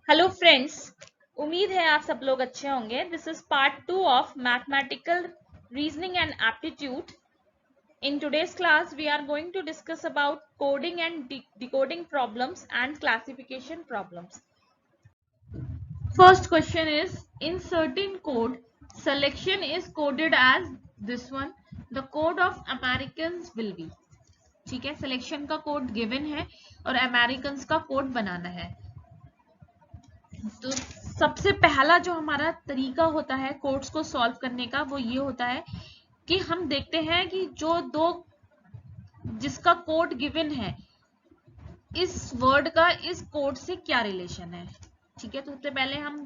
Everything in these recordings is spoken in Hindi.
हेलो फ्रेंड्स, उम्मीद है आप सब लोग अच्छे होंगे। This is part 2 of mathematical reasoning and aptitude. In today's class, we are going to discuss about coding and decoding problems and classification problems. First question is, in certain code, selection is coded as this one. The code of Americans will be. ठीक है, सिलेक्शन का कोड गिवन है और अमेरिकन्स का कोड बनाना है. तो सबसे पहला जो हमारा तरीका होता है कोड्स को सॉल्व करने का वो ये होता है कि हम देखते हैं कि जो दो जिसका कोड गिवन है इस वर्ड का इस कोड से क्या रिलेशन है. ठीक है, तो सबसे पहले हम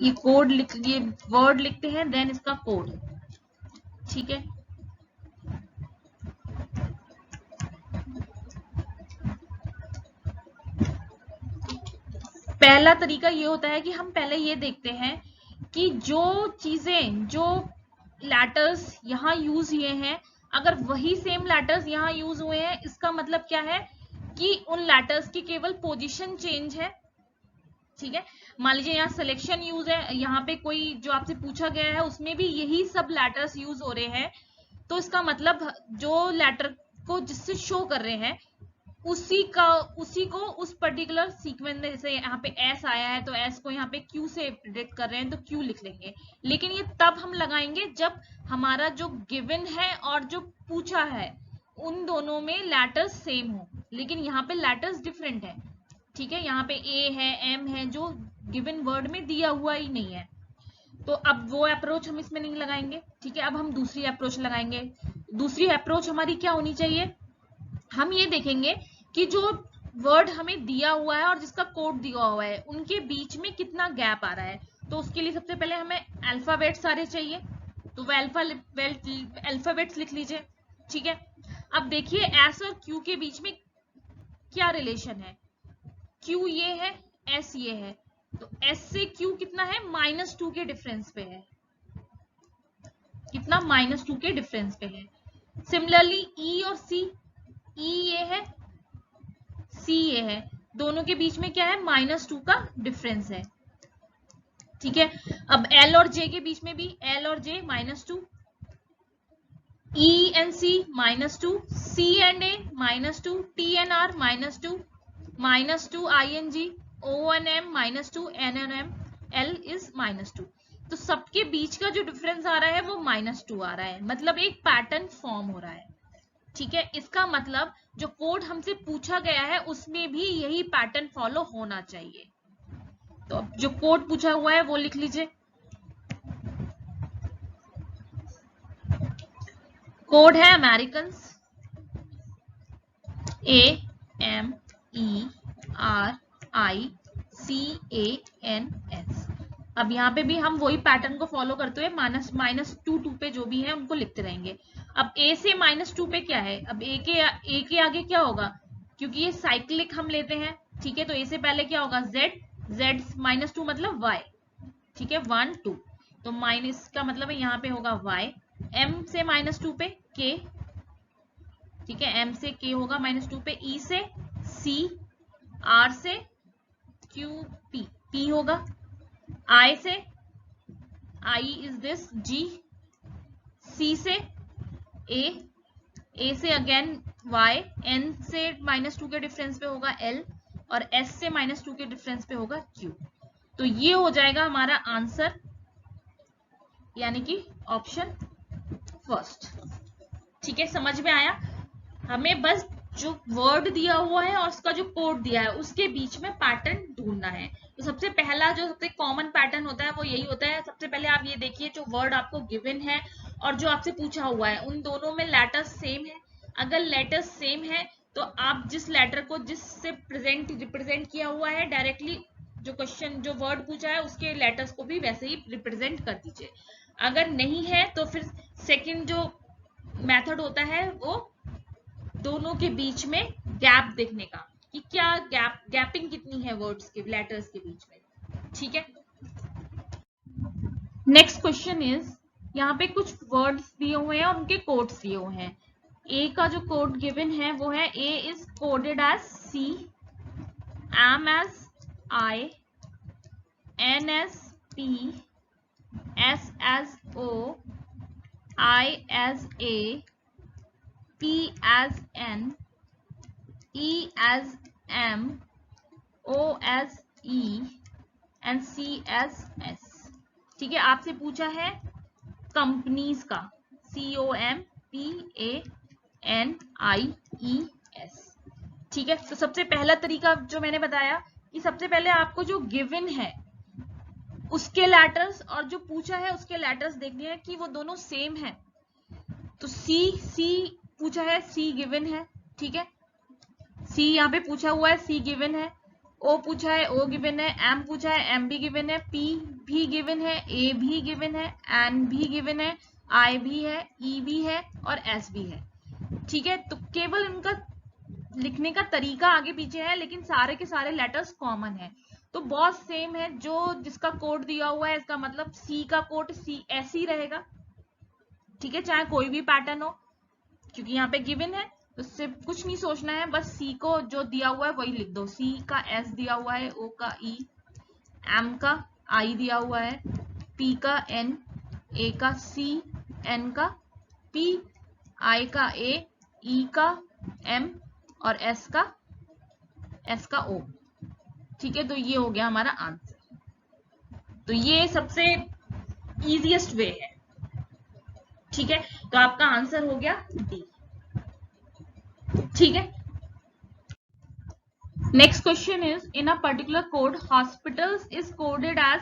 ये कोड ये वर्ड लिखते हैं, देन इसका कोड. ठीक है, पहला तरीका ये होता है कि हम पहले ये देखते हैं कि जो चीजें जो लेटर्स यहाँ यूज हुए हैं अगर वही सेम लेटर्स यहाँ यूज हुए हैं इसका मतलब क्या है कि उन लेटर्स की केवल पोजीशन चेंज है. ठीक है, मान लीजिए यहाँ सिलेक्शन यूज है, यहाँ पे कोई जो आपसे पूछा गया है उसमें भी यही सब लेटर्स यूज हो रहे हैं, तो इसका मतलब जो लेटर को जिससे शो कर रहे हैं उसी को उस पर्टिकुलर सीक्वेंस में, जैसे यहाँ पे एस आया है तो एस को यहाँ पे क्यू से प्रेडिक्ट कर रहे हैं तो क्यू लिख लेंगे. लेकिन ये तब हम लगाएंगे जब हमारा जो गिवन है और जो पूछा है उन दोनों में लेटर्स सेम हो, लेकिन यहाँ पे लेटर्स डिफरेंट है. ठीक है, यहाँ पे ए है एम है जो गिवन वर्ड में दिया हुआ ही नहीं है, तो अब वो अप्रोच हम इसमें नहीं लगाएंगे. ठीक है, अब हम दूसरी अप्रोच लगाएंगे. दूसरी अप्रोच हमारी क्या होनी चाहिए, हम ये देखेंगे कि जो वर्ड हमें दिया हुआ है और जिसका कोड दिया हुआ है उनके बीच में कितना गैप आ रहा है. तो उसके लिए सबसे पहले हमें अल्फाबेट सारे चाहिए, तो वो अल्फाबेट्स लिख लीजिए. ठीक है, अब देखिए एस और क्यू के बीच में क्या रिलेशन है. क्यू ये है, एस ये है, तो एस से क्यू कितना है, -2 के डिफरेंस पे है. कितना, -2 के डिफरेंस पे है. सिमिलरली ई और सी, ई ये है सी ये है, दोनों के बीच में क्या है, -2 का डिफरेंस है. ठीक है, अब एल और जे के बीच में भी एल और J -2, E and C -2, C and A -2, T and R -2, -2 I N G, O N M -2, N N M, L is -2. तो सबके बीच का जो डिफरेंस आ रहा है वो -2 आ रहा है, मतलब एक पैटर्न फॉर्म हो रहा है. ठीक है, इसका मतलब जो कोड हमसे पूछा गया है उसमें भी यही पैटर्न फॉलो होना चाहिए. तो अब जो कोड पूछा हुआ है वो लिख लीजिए. कोड है अमेरिकन्स, AMERICANS. अब यहाँ पे भी हम वही पैटर्न को फॉलो करते हुए -2 पे जो भी है उनको लिखते रहेंगे. अब A से -2 पे क्या है, अब A के आगे क्या होगा, क्योंकि ये साइक्लिक हम लेते हैं. ठीक है, तो A से पहले क्या होगा, Z, Z -2 मतलब Y. ठीक है, 1 2, तो माइनस का मतलब है यहाँ पे होगा Y. M से -2 पे K. ठीक है, M से K होगा -2 पे. E से C, R से Q, P होगा. I से I is this G, C से A से अगेन Y, N से -2 के डिफरेंस पे होगा L और S से -2 के डिफरेंस पे होगा Q. तो ये हो जाएगा हमारा आंसर, यानी कि ऑप्शन फर्स्ट. ठीक है, समझ में आया. हमें बस जो वर्ड दिया हुआ है और उसका जो कोड दिया है उसके बीच में पैटर्न ढूंढना है. तो सबसे पहला जो सबसे कॉमन पैटर्न होता है वो यही होता है. सबसे पहले आप ये देखिए जो वर्ड आपको गिवन है और जो आपसे पूछा हुआ है उन दोनों में लेटर्स सेम है. अगर लेटर्स सेम है तो आप जिस लेटर को जिससे रिप्रेजेंट किया हुआ है डायरेक्टली जो क्वेश्चन जो वर्ड पूछा है उसके लेटर्स को भी वैसे ही रिप्रेजेंट कर दीजिए. अगर नहीं है तो फिर सेकंड जो मेथड होता है वो दोनों के बीच में गैप देखने का कि क्या गैपिंग कितनी है वर्ड्स के लेटर्स के बीच में. ठीक है, नेक्स्ट क्वेश्चन इज, यहाँ पे कुछ वर्ड्स दिए हुए हैं और उनके कोड्स दिए हुए हैं. ए का जो कोड गिवन है वो है A is coded as C, M as I, N as P, S as O, I as A, P as N, E as M, O as E and C as S। ठीक है, आपसे पूछा है कंपनीज का, COMPANIES। ठीक है, तो सबसे पहला तरीका जो मैंने बताया कि सबसे पहले आपको जो गिवन है उसके लेटर्स और जो पूछा है उसके लेटर्स देखने हैं कि वो दोनों सेम है। तो सी पूछा है, सी गिवन है, ठीक है, सी यहाँ पे पूछा हुआ है, सी गिवन है। ओ पूछा है, ओ गिवन है। एम पूछा है, एम भी गिवन है। पी भी गिवन है, ए भी गिवन है, एन भी गिवन है, आई भी है, ई भी है और एस भी है। ठीक है, तो केवल इनका लिखने का तरीका आगे पीछे है, लेकिन सारे के सारे लेटर्स कॉमन है, तो बहुत सेम है। जो जिसका कोड दिया हुआ है इसका मतलब सी का कोड सी ऐसे ही रहेगा। ठीक है, चाहे कोई भी पैटर्न हो, क्योंकि यहाँ पे गिवन है, उससे कुछ नहीं सोचना है, बस सी को जो दिया हुआ है वही लिख दो। सी का एस दिया हुआ है, ओ का ई, एम का आई दिया हुआ है, पी का एन, ए का सी, एन का पी, आई का ए, ई का एम और एस का ओ। ठीक है, तो ये हो गया हमारा आंसर। तो ये सबसे इजीएस्ट वे है। ठीक है, तो आपका आंसर हो गया डी। ठीक है, next question is in a particular code hospitals is coded as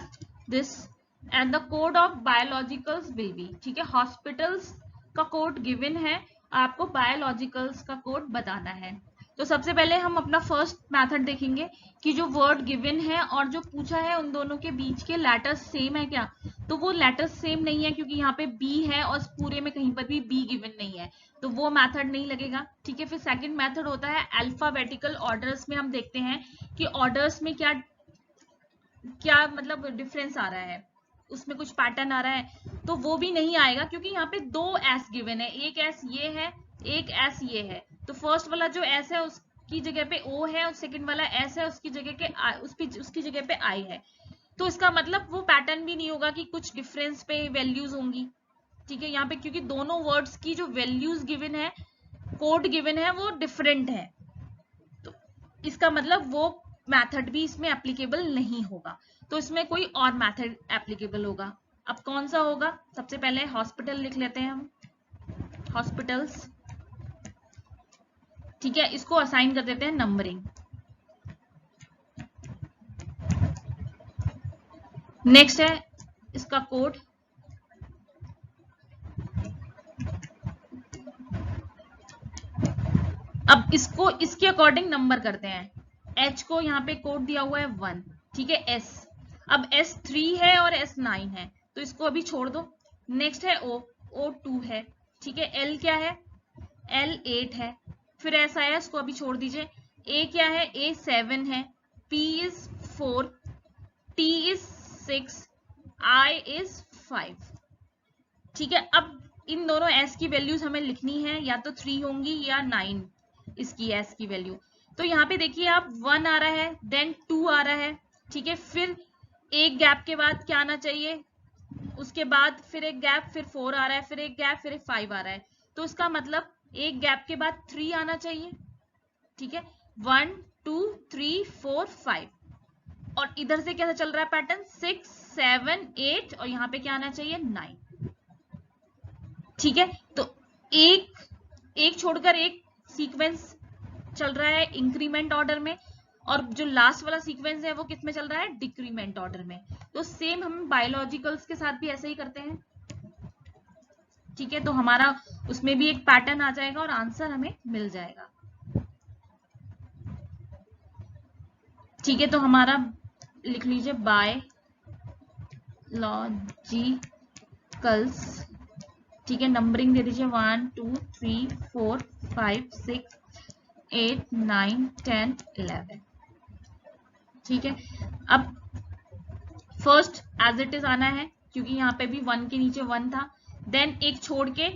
this and the code of biologicals will be. ठीक है, हॉस्पिटल्स का कोड गिवन है, आपको बायोलॉजिकल्स का कोड बताना है। तो सबसे पहले हम अपना फर्स्ट मेथड देखेंगे कि जो वर्ड गिवन है और जो पूछा है उन दोनों के बीच के लेटर्स सेम है क्या। तो वो लेटर्स सेम नहीं है, क्योंकि यहाँ पे बी है और पूरे में कहीं पर भी बी गिवन नहीं है, तो वो मेथड नहीं लगेगा। ठीक है, फिर सेकंड मेथड होता है अल्फाबेटिकल ऑर्डर्स में। हम देखते हैं कि ऑर्डर्स में क्या क्या मतलब डिफरेंस आ रहा है, उसमें कुछ पैटर्न आ रहा है, तो वो भी नहीं आएगा, क्योंकि यहाँ पे दो एस गिवन है, एक एस ये है, एक एस ये है। तो फर्स्ट वाला जो एस है उसकी जगह पे ओ है और सेकंड वाला एस है उसकी जगह के उसकी जगह पे आई है। तो इसका मतलब वो पैटर्न भी नहीं होगा कि कुछ डिफरेंस पे वैल्यूज होंगी। ठीक है, यहाँ पे क्योंकि दोनों वर्ड्स की जो वैल्यूज गिवन है, कोड गिवन है, वो डिफरेंट है, तो इसका मतलब वो मेथड भी इसमें एप्लीकेबल नहीं होगा। तो इसमें कोई और मेथड एप्लीकेबल होगा। अब कौन सा होगा? सबसे पहले हॉस्पिटल लिख लेते हैं हम, हॉस्पिटल्स। ठीक है, इसको असाइन कर देते हैं नंबरिंग। नेक्स्ट है इसका कोड, अब इसको इसके अकॉर्डिंग नंबर करते हैं। H को यहाँ पे कोड दिया हुआ है 1, ठीक है। S, अब S 3 है और S 9 है, तो इसको अभी छोड़ दो। नेक्स्ट है O, O 2 है, ठीक है। L क्या है? L 8 है, फिर S आया, इसको अभी छोड़ दीजिए। A क्या है? A 7 है, P is 4, T is 6, I is 5। ठीक है, अब इन दोनों S की वैल्यूज हमें लिखनी है, या तो 3 होंगी या 9 इसकी S की वैल्यू। तो यहाँ पे देखिए आप 1 आ रहा है, देन 2 आ रहा है, ठीक है। फिर एक गैप के बाद क्या आना चाहिए, उसके बाद फिर एक गैप, फिर 4 आ रहा है, फिर एक गैप, फिर एक 5 आ रहा है। तो इसका मतलब एक गैप के बाद 3 आना चाहिए, ठीक है। 1 2 3 4 5, और इधर से कैसा चल रहा है पैटर्न, 6 7 8, और यहाँ पे क्या आना चाहिए, 9। ठीक है, तो एक छोड़कर एक सीक्वेंस चल रहा है इंक्रीमेंट ऑर्डर में, और जो लास्ट वाला सीक्वेंस है वो किस में चल रहा है, डिक्रीमेंट ऑर्डर में। तो सेम हम बायोलॉजिकल्स के साथ भी ऐसे ही करते हैं। ठीक है, तो हमारा उसमें भी एक पैटर्न आ जाएगा और आंसर हमें मिल जाएगा। ठीक है, तो हमारा लिख लीजिए बायोलॉजिकल्स। ठीक है, नंबरिंग दे दीजिए 1 2 3 4 5 6 8 9 10 11। ठीक है, अब फर्स्ट एज इट इज आना है, क्योंकि यहाँ पे भी 1 के नीचे 1 था। देन एक छोड़ के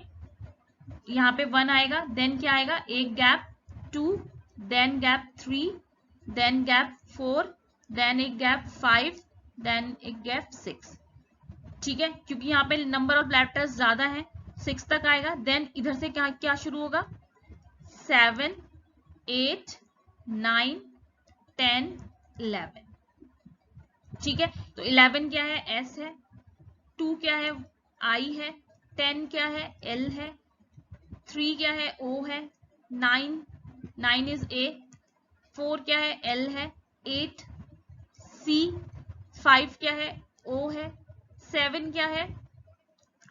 यहाँ पे 1 आएगा, देन क्या आएगा, एक gap 2, then gap 3, then gap 4, then एक गैप 5, देन एक गैप 6। ठीक है, क्योंकि यहाँ पे नंबर ऑफ लेटर्स ज्यादा है, 6 तक आएगा। देन इधर से क्या क्या शुरू होगा, 7, 8, 9, 10, 11। ठीक है, तो 11 क्या है, एस है, 2 क्या है, आई है, 10 क्या है, एल है, 3 क्या है, ओ है, 9 इज ए, 4 क्या है, एल है, 8 सी, 5 क्या है, ओ है, 7 क्या है,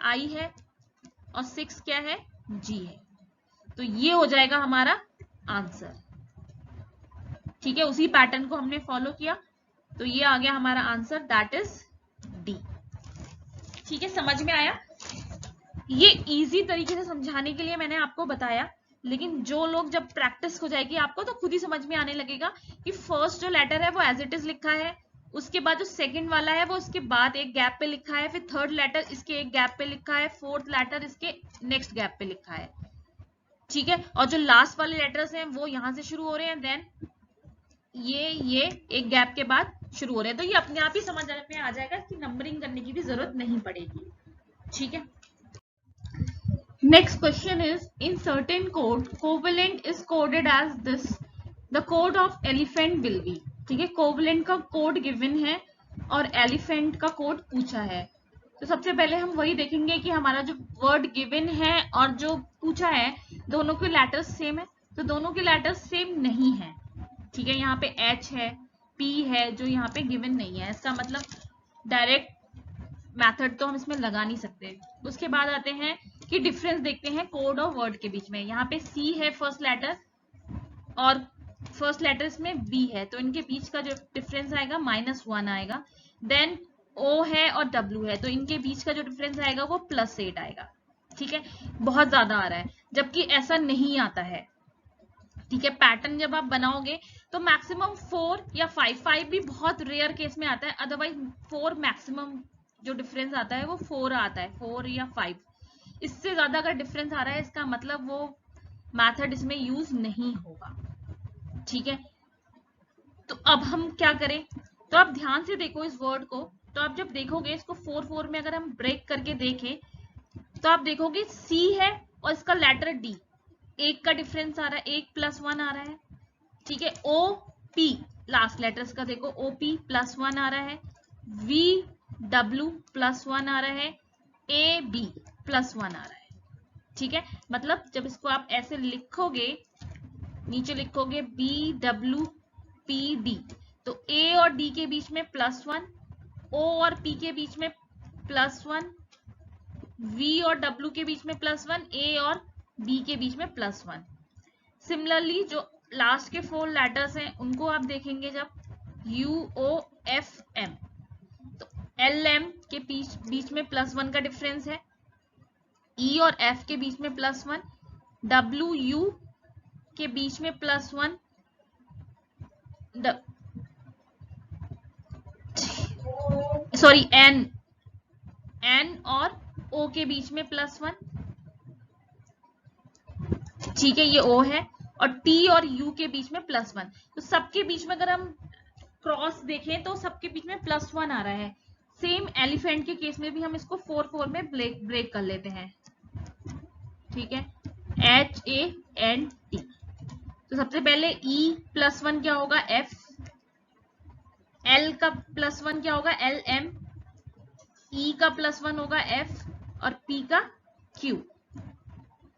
आई है, और 6 क्या है, जी है। तो ये हो जाएगा हमारा आंसर। ठीक है, उसी पैटर्न को हमने फॉलो किया, तो ये आ गया हमारा आंसर, दैट इज डी। ठीक है, समझ में आया? ये इजी तरीके से समझाने के लिए मैंने आपको बताया, लेकिन जो लोग जब प्रैक्टिस हो जाएगी आपको तो खुद ही समझ में आने लगेगा कि फर्स्ट जो लेटर है वो एज इट इज लिखा है, उसके बाद जो सेकंड वाला है वो इसके बाद एक गैप पे लिखा है, फिर थर्ड लेटर इसके एक गैप पे लिखा है, फोर्थ लेटर इसके नेक्स्ट गैप पे लिखा है। ठीक है, और जो लास्ट वाले लेटर्स हैं वो यहां से शुरू हो रहे हैं, देन ये एक गैप के बाद शुरू हो रहे हैं। तो ये अपने आप ही समझ में आ जाएगा कि नंबरिंग करने की भी जरूरत नहीं पड़ेगी। ठीक है, next question is, in certain code covalent is coded as this, the code of elephant will be. ठीक है, कोवेलेंट का कोड गिवन है और एलिफेंट का कोड पूछा है। तो सबसे पहले हम वही देखेंगे कि हमारा जो वर्ड गिवन है और जो पूछा है दोनों के लेटर्स सेम है, तो दोनों के लेटर्स सेम नहीं है। ठीक है, यहाँ पे H है, P है, जो यहाँ पे गिवन नहीं है, इसका मतलब डायरेक्ट मेथड तो हम इसमें लगा नहीं सकते। उसके बाद आते हैं कि डिफरेंस देखते हैं कोड और वर्ड के बीच में। यहाँ पे C है फर्स्ट लेटर और फर्स्ट लेटर इसमें B है, तो इनके बीच का जो डिफरेंस आएगा -1 आएगा। देन O है और W है, तो इनके बीच का जो डिफरेंस आएगा वो +8 आएगा। ठीक है, बहुत ज्यादा आ रहा है, जबकि ऐसा नहीं आता है। ठीक है, पैटर्न जब आप बनाओगे तो मैक्सिमम 4 या 5 भी बहुत रेयर केस में आता है, अदरवाइज 4 मैक्सिमम जो डिफरेंस आता है वो 4 आता है, 4 या 5। इससे ज्यादा अगर डिफरेंस आ रहा है इसका मतलब वो मेथड इसमें यूज नहीं होगा। ठीक है, तो अब हम क्या करें, तो आप ध्यान से देखो इस वर्ड को, तो आप जब देखोगे इसको 4 में अगर हम ब्रेक करके देखें तो आप देखोगे C है और इसका लेटर D, एक का डिफरेंस आ रहा है, 1 +1 आ रहा है। ठीक है, OP लास्ट लेटर्स का देखो, OP +1 आ रहा है, VW +1 आ रहा है, AB +1 आ रहा है। ठीक है, मतलब जब इसको आप ऐसे लिखोगे, नीचे लिखोगे BWPD, तो A और D के बीच में +1, O और P के बीच में +1, V और W के बीच में +1, A और B के बीच में +1। सिमिलरली जो लास्ट के 4 लेटर्स हैं उनको आप देखेंगे जब UOFM, तो LM के बीच में +1 का डिफरेंस है, E और F के बीच में +1, WU के बीच में +1, सॉरी N और O के बीच में +1। ठीक है, ये O है, और T और U के बीच में +1, तो सबके बीच में अगर हम क्रॉस देखें तो सबके बीच में +1 आ रहा है। सेम एलिफेंट के केस में भी हम इसको 4 में ब्रेक कर लेते हैं। ठीक है, HANT, तो सबसे पहले E +1 क्या होगा, F, L का +1 क्या होगा, LM, E का +1 होगा F, और P का Q।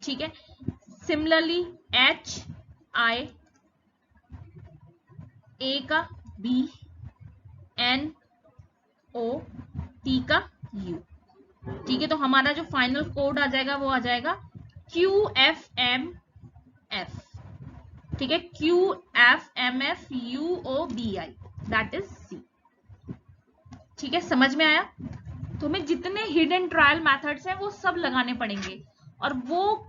ठीक है, सिमिलरली HI, A का B, NO, T का U। ठीक है, तो हमारा जो फाइनल कोड आ जाएगा वो आ जाएगा QFMF। ठीक है, QFMFUOBI, दैट इज C। ठीक है, समझ में आया? तो हमें जितने हिडन ट्रायल मेथड्स हैं वो सब लगाने पड़ेंगे, और वो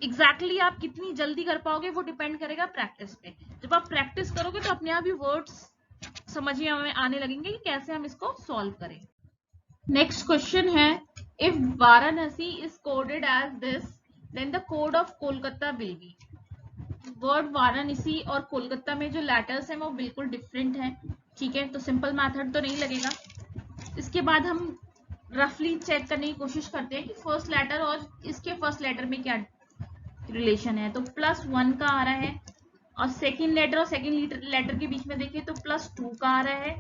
एग्जैक्टली आप कितनी जल्दी कर पाओगे वो डिपेंड करेगा प्रैक्टिस पे। जब आप प्रैक्टिस करोगे तो अपने आप ही वर्ड्स समझ में आने लगेंगे कि कैसे हम इसको सॉल्व करें। नेक्स्ट क्वेश्चन है, if Varanasi is coded as this, then the code of Kolkata will be, word Varanasi और कोलकाता में जो लेटर्स हैं वो बिल्कुल डिफरेंट हैं, ठीक है, तो सिंपल मेथड तो नहीं लगेगा। इसके बाद हम रफली चेक करने की कोशिश करते हैं कि फर्स्ट लेटर और इसके फर्स्ट लेटर में क्या रिलेशन है। तो +1 का आ रहा है, और सेकेंड लेटर और सेकेंड लेटर के बीच में देखिए तो +2 का आ रहा है,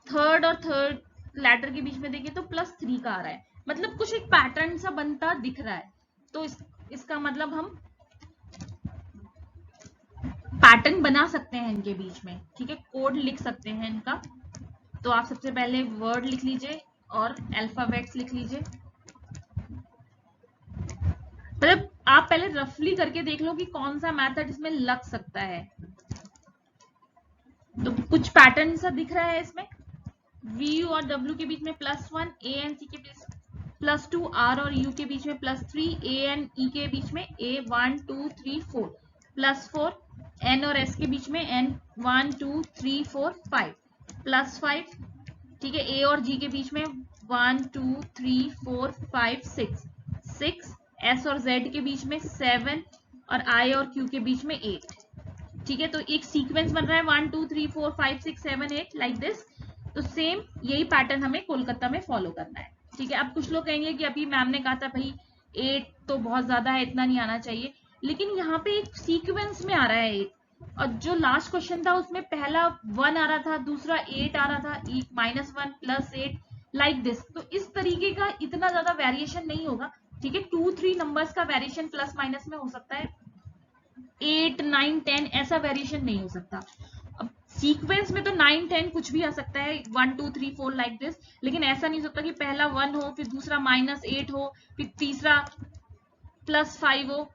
थर्ड और थर्ड लेटर के बीच में देखिए तो +3 का आ रहा है। मतलब कुछ एक पैटर्न सा बनता दिख रहा है, तो इसका मतलब हम पैटर्न बना सकते हैं इनके बीच में, ठीक है, कोड लिख सकते हैं इनका। तो आप सबसे पहले वर्ड लिख लीजिए और अल्फाबेट्स लिख लीजिए। मतलब आप पहले रफली करके देख लो कि कौन सा मेथड इसमें लग सकता है। तो कुछ पैटर्न सा दिख रहा है इसमें, V और W के बीच में +1, A एंड C के बीच +2, R और U के बीच में +3, A एंड E के बीच में A 1 2 3 4 +4, N और S के बीच में N 1 2 3 4 5 +5, ठीक है, A और G के बीच में 1 2 3 4 5 6, S और Z के बीच में 7 और I और Q के बीच में 8, ठीक है। तो एक सीक्वेंस बन रहा है 1 2 3 4 5 6 7 8 लाइक दिस। तो सेम यही पैटर्न हमें कोलकाता में फॉलो करना है, ठीक है। अब कुछ लोग कहेंगे कि अभी मैम ने कहा था भाई 8 तो बहुत ज्यादा है, इतना नहीं आना चाहिए, लेकिन यहाँ पे एक सीक्वेंस में आ रहा है 8, और जो लास्ट क्वेश्चन था उसमें पहला 1 आ रहा था, दूसरा 8 आ रहा था, -1 +8 लाइक दिस। तो इस तरीके का इतना ज्यादा वेरिएशन नहीं होगा, ठीक है। 2-3 नंबर्स का वेरिएशन प्लस माइनस में हो सकता है, 8 9 10 ऐसा वेरिएशन नहीं हो सकता। अब सीक्वेंस में तो 9 10 कुछ भी आ सकता है, 1 2 3 4 लाइक दिस, लेकिन ऐसा नहीं हो सकता कि पहला 1 हो, फिर दूसरा -8 हो, फिर तीसरा +5 हो।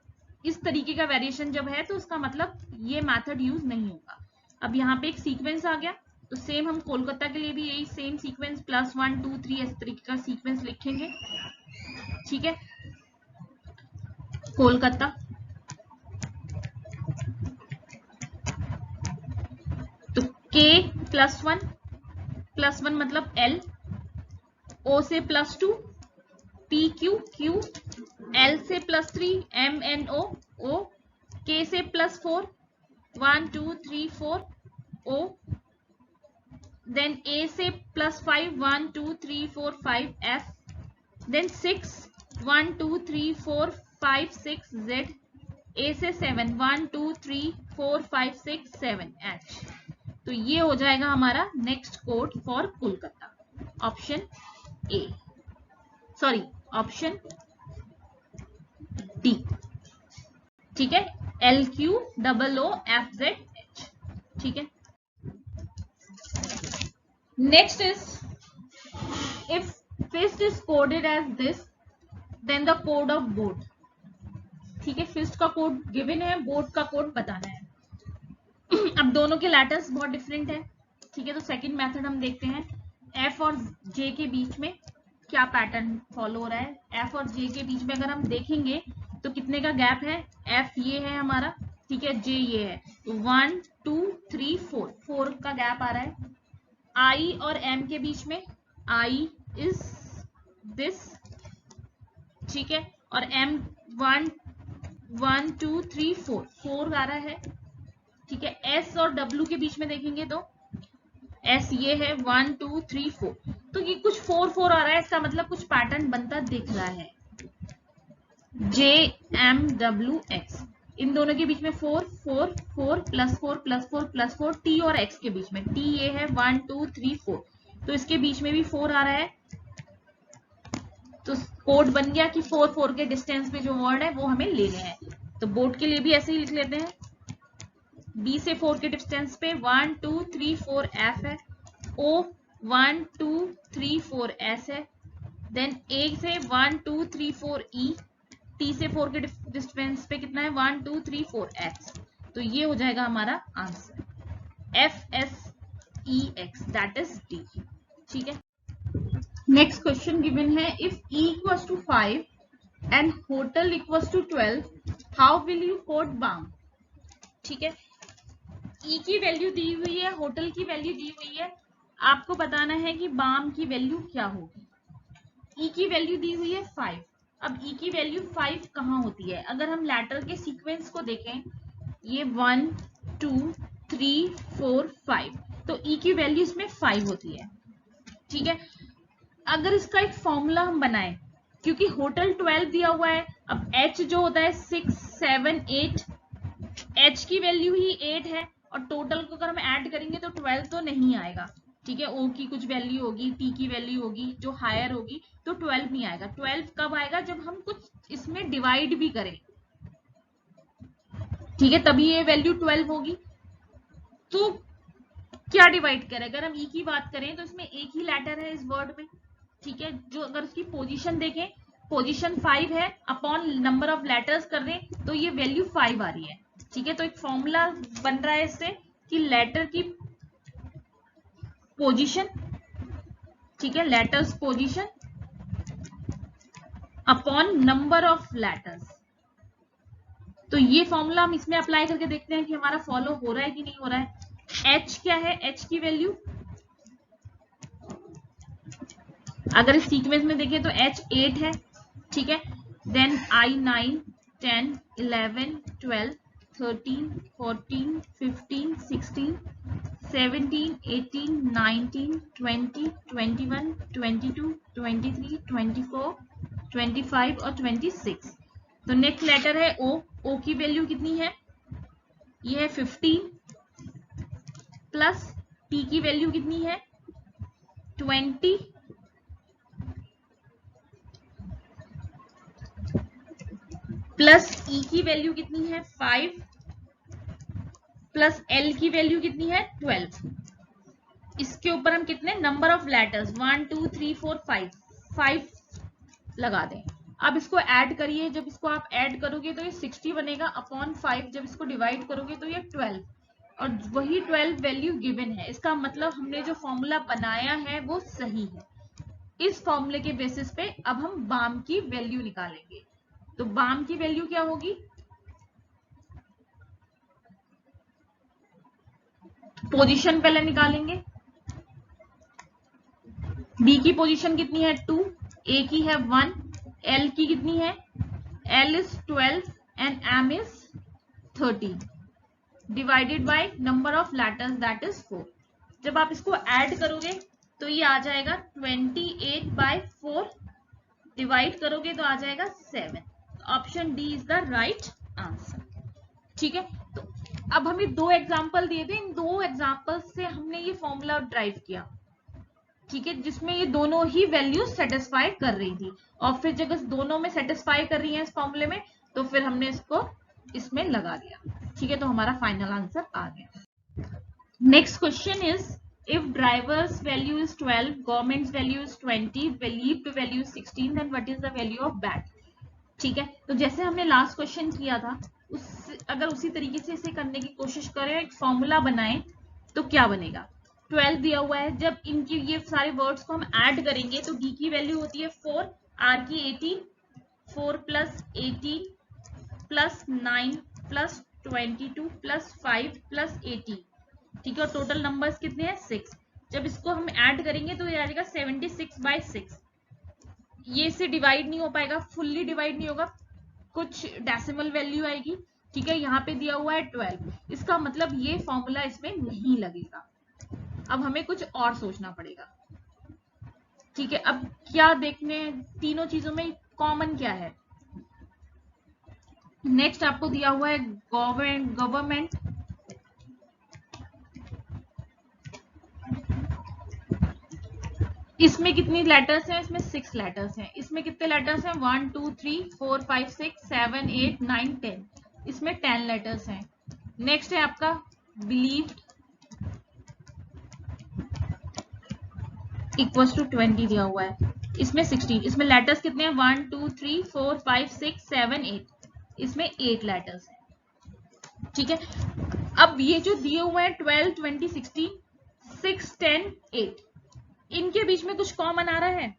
इस तरीके का वेरिएशन जब है तो उसका मतलब ये मेथड यूज नहीं होगा। अब यहाँ पे एक सीक्वेंस आ गया, तो सेम हम कोलकाता के लिए भी यही सेम सीक्वेंस +1 2 3 इस तरीके का सीक्वेंस लिखेंगे, ठीक है। कोलकाता तो K +1 मतलब L, O से +2 P Q Q, L से +3 M N O O, K से +4 1 2 3 4 O, then A से +5 1 2 3 4 5 F, then 6 1 2 3 4 5 6 Z, A से 7 1 2 3 4 5 6 7 H। तो ये हो जाएगा हमारा next code for Kolkata, option A, sorry option D, ठीक है, LQOOFZH, ठीक है। Next is if fist is coded as this then the code of boat, ठीक है। फिस्ट का कोड गिवन है, बोट का कोड बताना है। अब दोनों के लेटर्स बहुत डिफरेंट है, ठीक है। तो सेकंड मेथड हम देखते हैं, F और J के बीच में क्या पैटर्न फॉलो हो रहा है। F और J के बीच में अगर हम देखेंगे तो कितने का गैप है, F ये है हमारा, ठीक है, J ये है, 1 2 3 4 का गैप आ रहा है। I और M के बीच में I इज दिस, ठीक है, और M 1 1 2 3 4 आ रहा है, ठीक है। S और W के बीच में देखेंगे तो S ये है 1 2 3 4, तो ये कुछ 4 4 आ रहा है, इसका मतलब कुछ पैटर्न बनता दिख रहा है। J M W X, इन दोनों के बीच में 4 4 4 +4 +4 +4, T और X के बीच में T ये है 1 2 3 4, तो इसके बीच में भी 4 आ रहा है। तो कोड बन गया कि 4 4 के डिस्टेंस पे जो वर्ड है वो हमें लेने हैं। तो बोर्ड के लिए भी ऐसे ही लिख लेते हैं, B से 4 के डिस्टेंस पे 1 2 3 4 F है, O 1 2 3 4 S है, देन A से 1 2 3 4 E, T से 4 के डिस्टेंस पे कितना है 1 2 3 4 X। तो ये हो जाएगा हमारा answer FSEX, that is D, ठीक है। नेक्स्ट क्वेश्चन गिवन है, if E equals to 5 and hotel equals to 12 how will you code balm, ठीक है। E की वैल्यू दी हुई है, होटल की वैल्यू दी हुई है, आपको बताना है कि बाम की वैल्यू क्या होगी। E की वैल्यू दी हुई है 5, अब e की वैल्यू 5 कहाँ होती है? अगर हम लैटर के सीक्वेंस को देखें, ये 1 2 3 4 5, तो e की वैल्यू इसमें 5 होती है। ठीक है, अगर इसका एक फॉर्मूला हम बनाएं, क्योंकि होटल 12 दिया हुआ है, अब h जो होता है 6 7 8, h की वैल्यू ही 8 है और टोटल को अगर हम ऐड करेंगे तो 12 तो नहीं आएगा। ठीक है, o की कुछ वैल्यू होगी, t की वैल्यू होगी जो हायर होगी, तो 12 नहीं आएगा। 12 कब आएगा? जब हम कुछ इसमें डिवाइड भी करें। ठीक है, तभी ये वैल्यू 12 होगी। तो क्या डिवाइड करें? अगर हम e की बात करें तो इसमें एक ही लेटर है इस वर्ड में। ठीक है, जो अगर उसकी पोजीशन देखें, पोजीशन 5 है, अपॉन नंबर ऑफ लेटर्स कर दें तो ये वैल्यू 5 आ रही है। ठीक है, तो एक फॉर्मूला बन रहा है इससे कि लेटर की पोजीशन, ठीक है, letters position upon number of letters. तो ये फॉर्मूला हम इसमें अप्लाई करके देखते हैं कि हमारा फॉलो हो रहा है कि नहीं हो रहा है। h क्या है? h की वैल्यू अगर इस सीक्वेंस में देखें तो h 8 है। ठीक है, देन I 9 10 11 12 13 14 15 16 17 18 19 20 21 22 23 24 25 और 26। तो नेक्स्ट लेटर है o। o की वैल्यू कितनी है? ये है 15 प्लस t की वैल्यू कितनी है? 20 प्लस e की वैल्यू कितनी है? 5 प्लस l की वैल्यू कितनी है? 12। इसके ऊपर हम कितने नंबर ऑफ लेटर्स 1 2 3 4 5 लगा दें। अब इसको ऐड करिए, जब इसको आप ऐड करोगे तो ये 60 बनेगा अपॉन 5, जब इसको डिवाइड करोगे तो ये 12, और वही 12 वैल्यू गिवन है। इसका मतलब हमने जो फॉर्मूला बनाया है वो सही है। इस फॉर्मूले के बेसिस पे अब हम बाम की वैल्यू निकालेंगे। तो बाम की वैल्यू क्या होगी? पोजीशन पहले निकालेंगे। b की पोजीशन कितनी है? 2, a की है 1, l की कितनी है? l is 12 and m is 13 divided by number of letters that is 4। जब आप इसको ऐड करोगे तो ये आ जाएगा 28/4, डिवाइड करोगे तो आ जाएगा 7। Option D is the right answer. ठीक है, तो अब हमें दो एग्जांपल दिए थे, इन दो एग्जांपल से हमने ये फॉर्मूला ड्राइव किया। ठीक है, जिसमें ये दोनों ही वैल्यू सेटिस्फाई कर रही थी, और फिर जब इस दोनों में सेटिस्फाई कर रही है इस फॉर्मूले में, तो फिर हमने इसको इसमें लगा दिया। ठीक है, तो हमारा फाइनल आंसर आ गया। Next question is if driver's value is 12, government's value is 20, believed value is 16, then what is the value of bat? ठीक है, तो जैसे हमने लास्ट क्वेश्चन किया था अगर उसी तरीके से इसे करने की कोशिश करें, एक फॉर्मूला बनाएं, तो क्या बनेगा? 12 दिया हुआ है, जब इनकी ये सारे वर्ड्स को हम ऐड करेंगे तो d की वैल्यू होती है 4, r की 18, 4 plus 18 plus 9 plus 22 plus 5 plus 18। ठीक है, और टोटल नंबर्स कितने हैं? 6। जब इसको हम ऐड करेंगे तो ये आ जाएगा 76/6। ये से डिवाइड नहीं हो पाएगा, फुल्ली डिवाइड नहीं होगा, कुछ डेसिमल वैल्यू आएगी। ठीक है, यहाँ पे दिया हुआ है 12, इसका मतलब ये फॉर्मूला इसमें नहीं लगेगा। अब हमें कुछ और सोचना पड़ेगा। ठीक है, अब क्या देखने, तीनों चीजों में कॉमन क्या है? नेक्स्ट आपको दिया हुआ है गवर्नमेंट, इसमें कितनी लेटर्स हैं? इसमें 6 लेटर्स हैं। इसमें कितने लेटर्स हैं? 1 2 3 4 5 6 7 8 9 10, इसमें 10 लेटर्स हैं। नेक्स्ट है आपका बिलीव्ड इक्वल्स टू 20 दिया हुआ है, इसमें 16, इसमें लेटर्स कितने हैं? 1 2 3 4 5 6 7 8, इसमें 8 लेटर्स हैं। ठीक है, अब ये जो दिए हुए हैं 12 20 16 6 10 8, इनके बीच में कुछ कॉमन आ रहा है।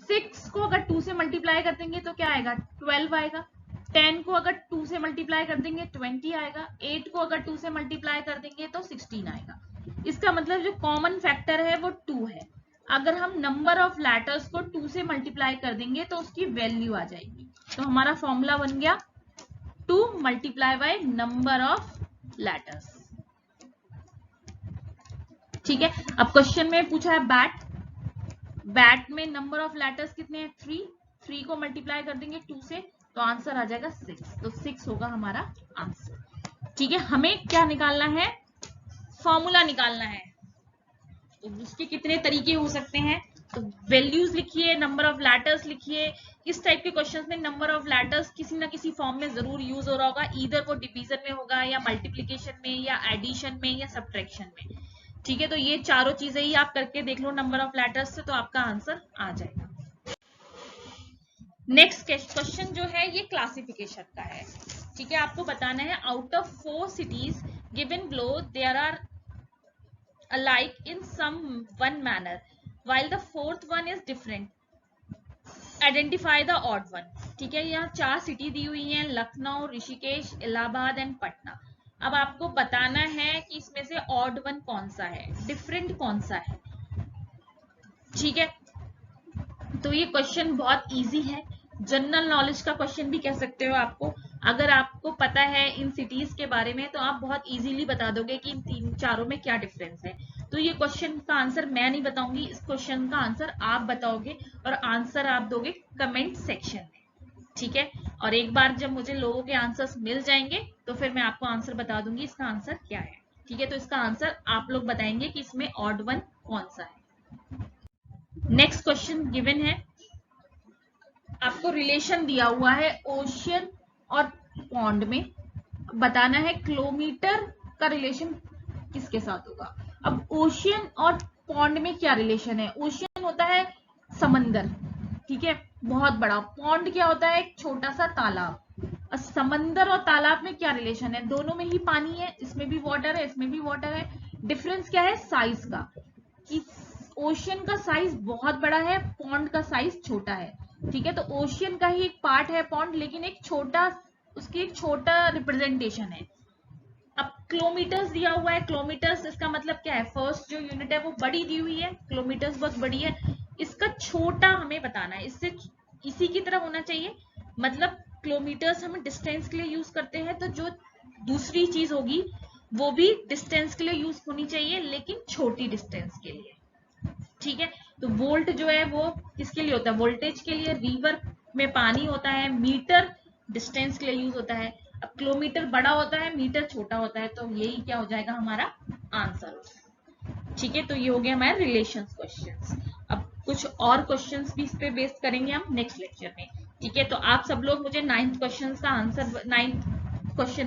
6 को अगर 2 से मल्टीप्लाई कर देंगे तो क्या आएगा? 12 आएगा। 10 को अगर 2 से मल्टीप्लाई कर देंगे 20 आएगा। 8 को अगर 2 से मल्टीप्लाई कर देंगे तो 16 आएगा। इसका मतलब जो कॉमन फैक्टर है वो 2 है। अगर हम नंबर ऑफ लेटर्स को 2 से मल्टीप्लाई कर देंगे तो उसकी वैल्यू आ जाएगी। तो हमारा फॉर्मूला बन गया 2 multiply by number of letters. ठीक है, अब क्वेश्चन में पूछा है बैट में नंबर ऑफ लेटर्स कितने हैं? 3 को मल्टीप्लाई कर देंगे 2 से तो आंसर आ जाएगा 6। तो 6 होगा हमारा आंसर। ठीक है, हमें क्या निकालना है? फॉर्मूला निकालना है। तो उसके कितने तरीके हो सकते हैं? तो वैल्यूज लिखिए, नंबर ऑफ लेटर्स लिखिए। इस टाइप के क्वेश्चंस में नंबर ऑफ लेटर्स किसी ना किसी फॉर्म में जरूर यूज हो रहा होगा, ईदर वो डिवीजन में होगा या मल्टीप्लिकेशन में या एडिशन में या सब्ट्रैक्शन में। ठीक है, तो ये चारों चीजें ही आप करके देख लो नंबर ऑफ लेटर्स से, तो आपका आंसर आ जाएगा। नेक्स्ट क्वेश्चन जो है ये क्लासिफिकेशन का है। ठीक है, आपको बताना है out of 4 cities given below there are alike in some one manner while the fourth one is different, identify the odd one। ठीक है, यहाँ 4 सिटी दी हुई हैं, लखनऊ, ऋषिकेश, इलाहाबाद एंड पटना। अब आपको बताना है कि इसमें से ऑड वन कौन सा है, डिफरेंट कौन सा है। ठीक है, तो ये क्वेश्चन बहुत इजी है, जनरल नॉलेज का क्वेश्चन भी कह सकते हो आपको। अगर आपको पता है इन सिटीज के बारे में तो आप बहुत इजीली बता दोगे कि इन चारों में क्या डिफरेंस है। तो ये क्वेश्चन का आंसर मैं नहीं बताऊंगी, इस क्वेश्चन का आंसर आप बताओगे और आंसर आप दोगे कमेंट सेक्शन में। ठीक है, और एक बार जब मुझे लोगों के आंसर्स मिल जाएंगे तो फिर मैं आपको आंसर बता दूंगी इसका आंसर क्या है। ठीक है, तो इसका आंसर आप लोग बताएंगे कि इसमें ऑड वन कौन सा है। नेक्स्ट क्वेश्चन गिवन है, आपको रिलेशन दिया हुआ है ओशियन और पॉन्ड में, बताना है किलोमीटर का रिलेशन किसके साथ होगा। अब ओशियन और पॉन्ड में क्या रिलेशन है? ओशियन होता है समंदर, ठीक है, बहुत बड़ा। पॉन्ड क्या होता है? एक छोटा सा तालाब। समंदर और तालाब में क्या रिलेशन है? दोनों में ही पानी है, इसमें भी वाटर है, इसमें भी वाटर है। डिफरेंस क्या है? साइज का, कि ओशियन का साइज बहुत बड़ा है, पॉन्ड का साइज छोटा है। ठीक है, तो ओशियन का ही एक पार्ट है पॉन्ड, लेकिन एक छोटा, उसकी एक छोटा रिप्रेजेंटेशन है। अब किलोमीटर्स दिया हुआ है, किलोमीटर्स इसका मतलब क्या है? फर्स्ट जो यूनिट है वो बड़ी दी हुई है, किलोमीटर्स बहुत बड़ी है, इसका छोटा हमें बताना है, इससे इसी की तरह होना चाहिए। मतलब किलोमीटर्स हम डिस्टेंस के लिए यूज करते हैं, तो जो दूसरी चीज होगी वो भी डिस्टेंस के लिए यूज होनी चाहिए, लेकिन छोटी डिस्टेंस के लिए। ठीक है, तो वोल्ट जो है वो किसके लिए होता है? वोल्टेज के लिए। रिवर में पानी होता है। मीटर डिस्टेंस के लिए यूज होता है। अब किलोमीटर बड़ा होता है, मीटर छोटा होता है, तो यही क्या हो जाएगा हमारा आंसर। ठीक है, तो ये हो गया हमारे रिलेशंस क्वेश्चंस। अब कुछ और क्वेश्चंस भी इस पे बेस्ड करेंगे हम नेक्स्ट लेक्चर में। ठीक है, तो आप सब लोग मुझे 9th क्वेश्चन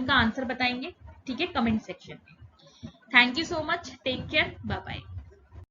का आंसर बताएंगे। ठीक है, कमेंट सेक्शन में। Thank you so much, take care, bye bye.